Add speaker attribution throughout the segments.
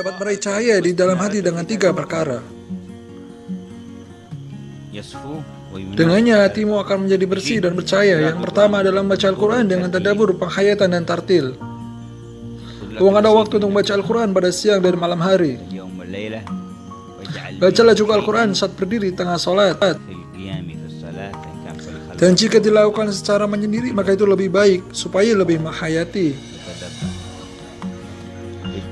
Speaker 1: dapat meraih cahaya di dalam hati dengan 3 perkara. Dengannya hatimu akan menjadi bersih dan bercahaya. Yang pertama adalah membaca Al-Quran dengan tadabbur, penghayatan, dan tartil. Luangkan waktu untuk membaca Al-Quran pada siang dan malam hari. Bacalah juga Al-Quran saat berdiri tengah sholat. Dan jika dilakukan secara menyendiri, maka itu lebih baik, supaya lebih menghayati.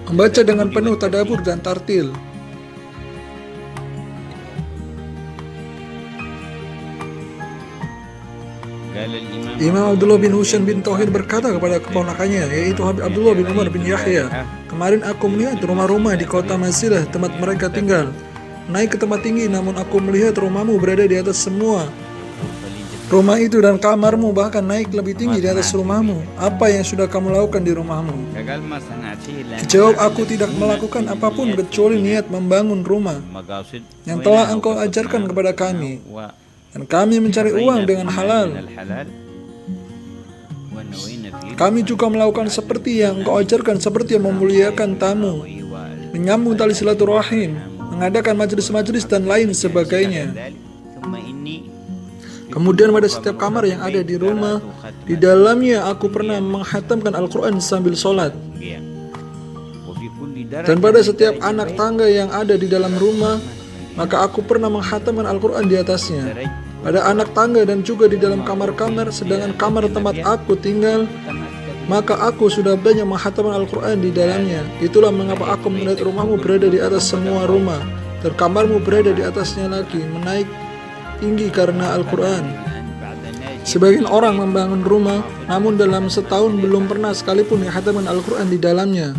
Speaker 1: Membaca dengan penuh tadabbur dan tartil. Imam Abdullah bin Husain bin Tauhid berkata kepada keponakannya, yaitu Abdullah bin Umar bin Yahya, "Kemarin aku melihat rumah-rumah di kota Masilah, tempat mereka tinggal. Naik ke tempat tinggi, namun aku melihat rumahmu berada di atas semua rumah itu, dan kamarmu bahkan naik lebih tinggi di atas rumahmu. Apa yang sudah kamu lakukan di rumahmu?" Jawab, "Aku tidak melakukan apapun kecuali niat membangun rumah yang telah engkau ajarkan kepada kami, dan kami mencari uang dengan halal. Kami juga melakukan seperti yang engkau ajarkan, seperti yang memuliakan tamu, menyambung tali silaturahim, mengadakan majelis-majelis, dan lain sebagainya. Kemudian pada setiap kamar yang ada di rumah, di dalamnya aku pernah menghatamkan Al-Quran sambil sholat. Dan pada setiap anak tangga yang ada di dalam rumah, maka aku pernah menghatamkan Al-Quran di atasnya. Pada anak tangga dan juga di dalam kamar-kamar, sedangkan kamar tempat aku tinggal, maka aku sudah banyak menghatamkan Al-Quran di dalamnya. Itulah mengapa aku melihat rumahmu berada di atas semua rumah, dan kamarmu berada di atasnya lagi, menaik tinggi karena Al-Quran. Sebagian orang membangun rumah, namun dalam setahun belum pernah sekalipun dihatamkan Al-Quran di dalamnya.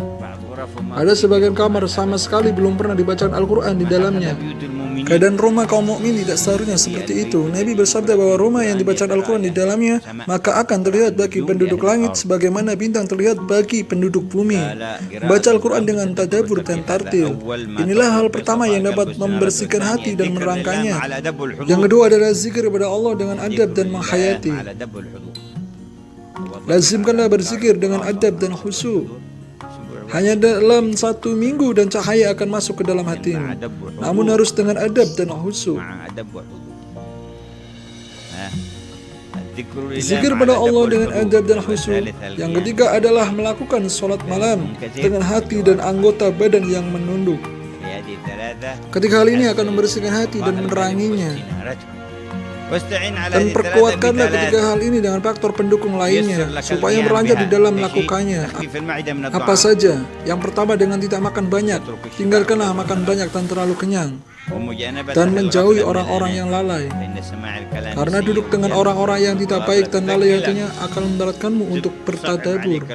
Speaker 1: Ada sebagian kamar sama sekali belum pernah dibacakan Al-Quran di dalamnya. Keadaan rumah kaum mukmin tidak seharusnya seperti itu. Nabi bersabda bahwa rumah yang dibacakan Al-Quran di dalamnya, maka akan terlihat bagi penduduk langit sebagaimana bintang terlihat bagi penduduk bumi. Baca Al-Quran dengan tadabbur dan tartil. Inilah hal pertama yang dapat membersihkan hati dan menerangkannya. Yang kedua adalah zikir kepada Allah dengan adab dan menghayati. Lazimkanlah berzikir dengan adab dan khusyuk. Hanya dalam 1 minggu dan cahaya akan masuk ke dalam hatimu. Namun harus dengan adab dan khusyuk. Zikir pada Allah dengan adab dan khusyuk. Yang ketiga adalah melakukan sholat malam dengan hati dan anggota badan yang menunduk. Ketika hal ini akan membersihkan hati dan meneranginya. Dan perkuatkanlah ketiga hal ini dengan faktor pendukung lainnya, supaya berlanjut di dalam melakukannya. Apa saja? Yang pertama, dengan tidak makan banyak. Tinggalkanlah makan banyak dan terlalu kenyang. Dan menjauhi orang-orang yang lalai. Karena duduk dengan orang-orang yang tidak baik dan lalai hatinya akan memberatkanmu untuk bertadabbur.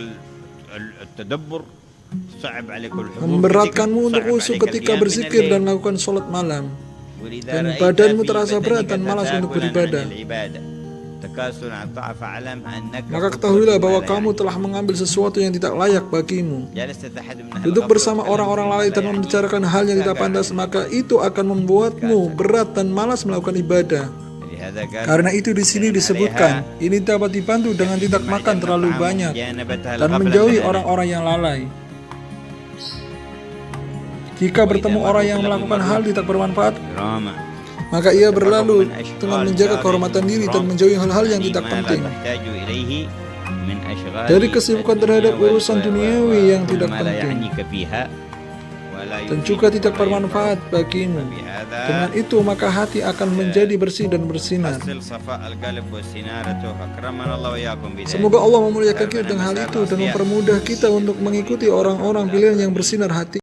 Speaker 1: Memberatkanmu untuk khusyuk ketika berzikir dan melakukan sholat malam. Dan badanmu terasa berat dan malas untuk beribadah. Maka ketahuilah bahwa kamu telah mengambil sesuatu yang tidak layak bagimu. Duduk bersama orang-orang lalai dan membicarakan hal yang tidak pantas, maka itu akan membuatmu berat dan malas melakukan ibadah. Karena itu di sini disebutkan, ini dapat dibantu dengan tidak makan terlalu banyak dan menjauhi orang-orang yang lalai. Jika bertemu orang yang melakukan hal tidak bermanfaat, maka ia berlalu dengan menjaga kehormatan diri dan menjauhi hal-hal yang tidak penting. Dari kesibukan terhadap urusan duniawi yang tidak penting dan juga tidak bermanfaat bagimu. Dengan itu maka hati akan menjadi bersih dan bersinar. Semoga Allah memuliakan kita dengan hal itu dan mempermudah kita untuk mengikuti orang-orang pilihan yang bersinar hati.